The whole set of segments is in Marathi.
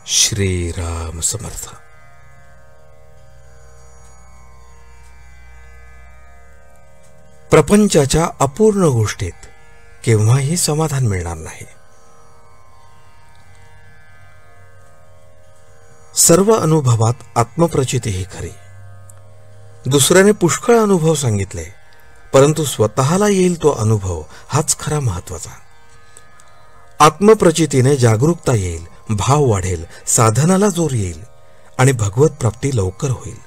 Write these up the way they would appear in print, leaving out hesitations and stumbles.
श्रीराम समर्थ. प्रपंचाच्या अपूर्ण गोष्टीत केव्हाही समाधान मिळणार नाही. सर्व अनुभवात आत्मप्रचिती ही खरी. दुसऱ्याने पुष्कळ अनुभव सांगितले, परंतु स्वतःला येईल तो अनुभव हाच खरा महत्वाचा. आत्मप्रचितीने जागरूकता येईल, भाव वाढेल, साधनाला जोर येईल आणि भगवत प्राप्ती लवकर होईल.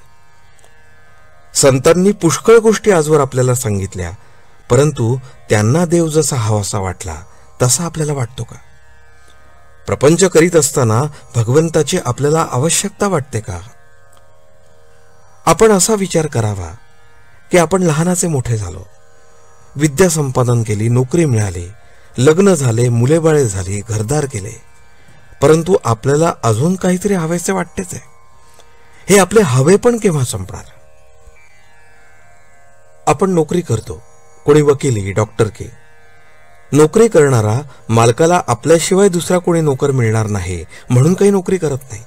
संतांनी पुष्कळ गोष्टी आजवर आपल्याला सांगितल्या, परंतु त्यांना देव जसा हवासा वाटला तसा आपल्याला वाटतो का? प्रपंच करीत असताना भगवंताची आपल्याला आवश्यकता वाटते का? आपण असा विचार करावा की आपण लहानाचे मोठे झालो, विद्या संपादन केली, नोकरी मिळाली, लग्न झाले, मुलेबाळे झाली, घरदार केले, परंतु आपल्याला अजून काहीतरी हवेसे वाटतेच आहे. हे आपले हवे पण केव्हा संपणार? आपण नोकरी करतो, कोणी वकिली, डॉक्टरकी. नोकरी करणारा मालकाला आपल्याशिवाय दुसरा कोणी नोकर मिळणार नाही म्हणून काही नोकरी करत नाही,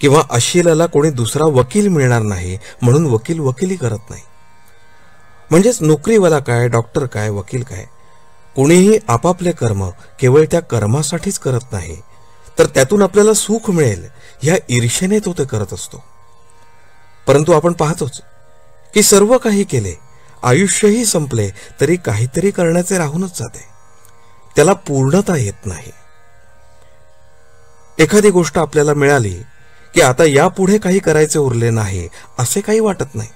किंवा अशिलाला कोणी दुसरा वकील मिळणार नाही म्हणून वकील वकिली करत नाही. म्हणजेच नोकरीवाला काय, डॉक्टर काय, वकील काय, कोणीही आपापले कर्म केवळ त्या कर्मासाठीच करत नाही, तर त्यातून आपल्याला सुख मिळेल ह्या ईर्षेने तो ते करत असतो. परंतु आपण पाहतोच की सर्व काही केले, आयुष्यही संपले, तरी काहीतरी करण्याचे राहूनच जाते. त्याला पूर्णता येत नाही. एखादी गोष्ट आपल्याला मिळाली की आता यापुढे काही करायचे उरले नाही असे काही वाटत नाही.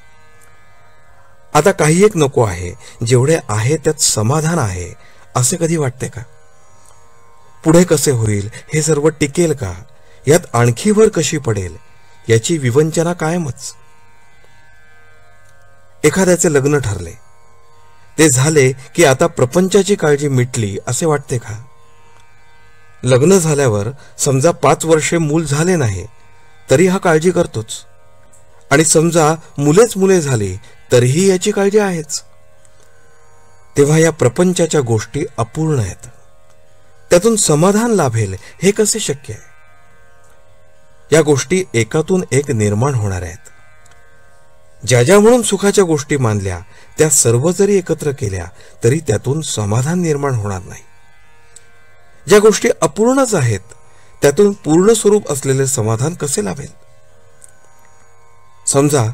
आता काही एक नको आहे, जेवढे आहे त्यात समाधान आहे असे कधी वाटते का? पुढे कसे होईल, हे सर्व टिकेल का, यात आणखी भर कशी पडेल याची विवंचना कायमच. एखाद्याचे लग्न ठरले, ते झाले की आता प्रपंचाची काळजी मिटली असे वाटते का? लग्न झाल्यावर समजा 5 वर्षे मूल झाले नाही तरी हा काळजी करतोच, आणि समजा मुलेच मुले झाली तरीही याची काळजी आहेच. तेव्हा या प्रपंचाच्या गोष्टी अपूर्ण आहेत. त्यातून समाधान लाभेल हे कसे शक्य आहे? या गोष्टी एकातून एक निर्माण होणार आहेत. ज्या ज्या म्हणून सुखाच्या गोष्टी मानल्या त्या सर्व जरी एकत्र केल्या तरी त्यातून समाधान निर्माण होणार नाही. ज्या गोष्टी अपूर्णच आहेत त्यातून पूर्ण स्वरूप असलेले समाधान कसे लाभेल? समजा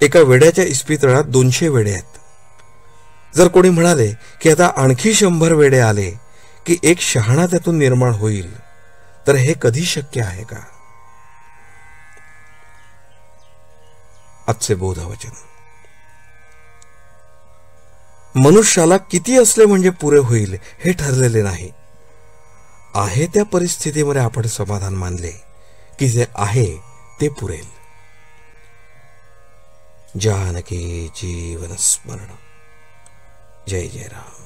एका वेड्याच्या इस्पितळात 200 वेडे आहेत. जर कोणी म्हणाले की आता आणखी 100 वेडे आले की एक शहाणा त्यातून निर्माण होईल, तर हे कधी शक्य आहे का? आजचे बोधवचन. मनुष्याला किती असले म्हणजे पुरे होईल हे ठरलेले नाही. आहे त्या परिस्थितीमध्ये आपण समाधान मानले की जे आहे ते पुरेल. जानकी जीवन स्मरण. जय जय राम.